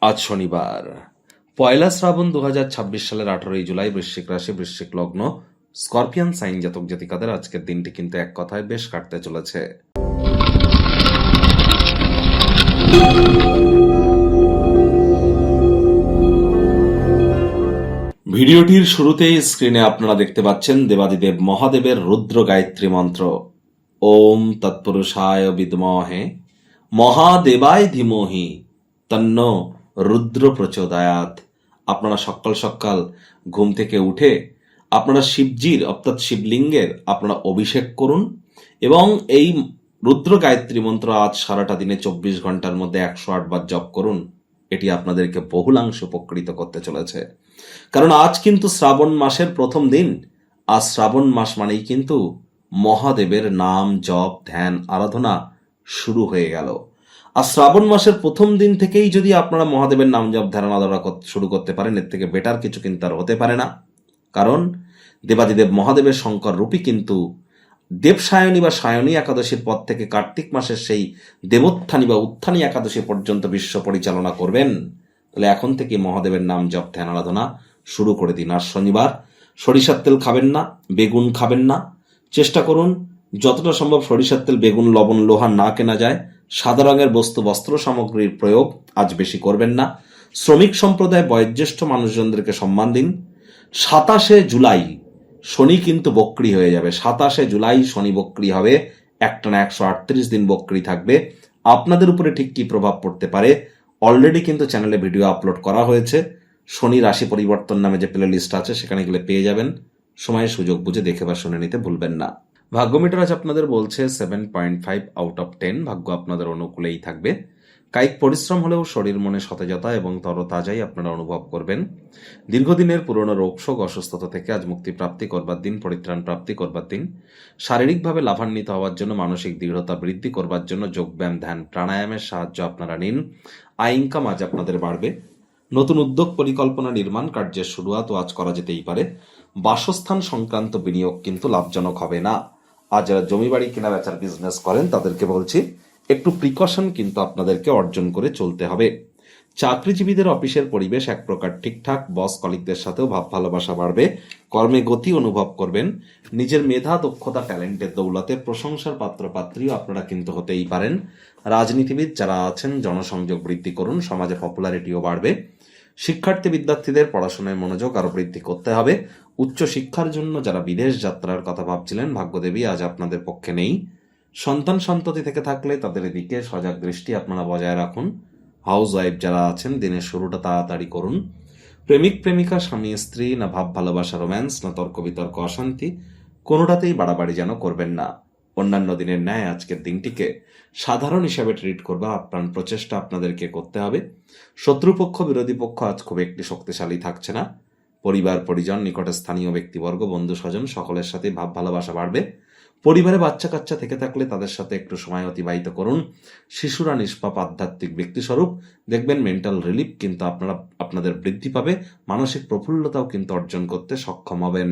আজ শনিবার ১লা শ্রাবণ ২০২৬ সালের ১৮ই জুলাই। বৃশ্চিক রাশি, বৃশ্চিক লগ্ন, স্করপিয়ান সাইন জাতক জাতিকাদের আজকের দিনটি কিন্তু এক কথায় বেশ কাটতে চলেছে। ভিডিওটির শুরুতেই স্ক্রিনে আপনারা দেখতে পাচ্ছেন দেবাদিদেব মহাদেবের রুদ্র গায়ত্রী মন্ত্র। ওম তৎপুরুষায় বিদ্মহে মহাদেবায় ধীমহি তন্ন রুদ্র প্রচোদয়াৎ। আপনারা সকাল সকাল ঘুম থেকে উঠে আপনারা শিবজির অর্থাৎ শিবলিঙ্গের আপনারা অভিষেক করুন এবং এই রুদ্র গায়ত্রী মন্ত্র আজ সারাটা দিনে ২৪ ঘন্টার মধ্যে ১০৮ বার জপ করুন। এটি আপনাদেরকে বহুলাংশে উপকৃত করতে চলেছে, কারণ আজ কিন্তু শ্রাবণ মাসের প্রথম দিন। আজ শ্রাবণ মাস মানেই কিন্তু মহাদেবের নাম জপ ধ্যান আরাধনা শুরু হয়ে গেল। আর শ্রাবণ মাসের প্রথম দিন থেকেই যদি আপনারা মহাদেবের নাম জপ ধ্যান আরাধনা শুরু করতে পারেন, এর থেকে বেটার কিছু কিন্তু আর হতে পারে না। কারণ দেবাদিদেব মহাদেবের শঙ্কর রূপী কিন্তু দেবসায়নী বা সায়নী একাদশীর পর থেকে কার্তিক মাসের সেই দেবোত্থানী বা উত্থানী একাদশী পর্যন্ত বিশ্ব পরিচালনা করবেন। তাহলে এখন থেকে মহাদেবের নাম জপ ধ্যান আরাধনা শুরু করে দিন। আর শনিবার সরিষার তেল খাবেন না, বেগুন খাবেন না। চেষ্টা করুন যতটা সম্ভব সরিষার তেল, বেগুন, লবণ, লোহা না কেনা যায়। সাদা রঙের বস্ত্র সামগ্রীর প্রয়োগ আজ বেশি করবেন না। শ্রমিক সম্প্রদায় বয়োজ্যেষ্ঠ মানুষজনদেরকে সম্মান দিন। ২৭শে জুলাই শনি কিন্তু বক্রি হয়ে যাবে। ২৭শে জুলাই শনি বক্রি হবে, একটানা ১৩৮ দিন বক্রি থাকবে। আপনাদের উপরে ঠিক কি প্রভাব পড়তে পারে অলরেডি কিন্তু চ্যানেলে ভিডিও আপলোড করা হয়েছে। শনি রাশি পরিবর্তন নামে যে প্লে লিস্ট আছে সেখানে গেলে পেয়ে যাবেন। সময়ের সুযোগ বুঝে দেখে বা শুনে নিতে ভুলবেন না। ভাগ্যমিটার আজ আপনাদের বলছে 7.5 আউট অফ 10। ভাগ্য আপনাদের অনুকূলেই থাকবে। কায়িক পরিশ্রম হলেও শরীর মনে সতেজতা এবং তরতাজাই আপনারা অনুভব করবেন। দীর্ঘদিনের পুরনো রোগশোক অসুস্থতা থেকে আজ মুক্তি প্রাপ্তি করবার দিন, পরিত্রাণ প্রাপ্তি করবার দিন। শারীরিকভাবে লাভান্বিত হওয়ার জন্য, মানসিক দৃঢ়তা বৃদ্ধি করবার জন্য যোগব্যায়াম, ধ্যান, প্রাণায়ামের সাহায্য আপনারা নিন। আয় ইনকাম আজ আপনাদের বাড়বে। নতুন উদ্যোগ, পরিকল্পনা, নির্মাণ কার্যের শুরুয়াতও আজ করা যেতেই পারে। বাসস্থান সংক্রান্ত বিনিয়োগ কিন্তু লাভজনক হবে না। আজ যারা জমি বাড়ি কেনা বেচার বিজনেস করেন তাদেরকে বলছি একটু প্রিকশন কিন্তু আপনাদেরকে অর্জন করে চলতে হবে। চাকরিজীবীদের অফিসের পরিবেশ এক প্রকার ঠিকঠাক। বস কলিগদের সাথেও ভাব ভালোবাসা বাড়বে। কর্মে গতি অনুভব করবেন। নিজের মেধা, দক্ষতা, ট্যালেন্টের দৌলতে প্রশংসার পাত্রপাত্রীও আপনারা কিন্তু হতেই পারেন। রাজনীতিবিদ যারা আছেন জনসংযোগ বৃদ্ধি করুন, সমাজে পপুলারিটিও বাড়বে। শিক্ষার্থী বিদ্যার্থীদের পড়াশোনায় মনোযোগ আরো বৃদ্ধি করতে হবে। উচ্চ শিক্ষার জন্য যারা বিদেশ যাত্রার কথা ভাবছিলেন, ভাগ্যদেবী আজ আপনাদের পক্ষে নেই। সন্তান সন্ততি থেকে থাকলে তাদের এদিকে সজাগ দৃষ্টি আপনারা বজায় রাখুন। হাউস ওয়াইফ যারা আছেন দিনের শুরুটা তাড়াতাড়ি করুন। প্রেমিক প্রেমিকা, স্বামী স্ত্রী, না ভাব ভালোবাসা রোম্যান্স, না তর্ক বিতর্ক অশান্তি, কোনোটাতেই বাড়াবাড়ি যেন করবেন না। অন্যান্য দিনের ন্যায় আজকের দিনটিকে সাধারণ হিসাবে ট্রিট করবার আপ্রাণ প্রচেষ্টা আপনাদেরকে করতে হবে। শত্রুপক্ষ, বিরোধী পক্ষ আজ খুব একটি শক্তিশালী থাকছে না। পরিবার পরিজন, নিকটে স্থানীয় ব্যক্তিবর্গ, বন্ধু স্বজন সকলের সাথে ভাব ভালোবাসা বাড়বে। পরিবারে বাচ্চা কাচ্চা থেকে থাকলে তাদের সাথে একটু সময় অতিবাহিত করুন। শিশুরা নিষ্পাপ আধ্যাত্মিক ব্যক্তিস্বরূপ, দেখবেন মেন্টাল রিলিফ কিন্তু আপনাদের বৃদ্ধি পাবে। মানসিক প্রফুল্লতাও কিন্তু অর্জন করতে সক্ষম হবেন।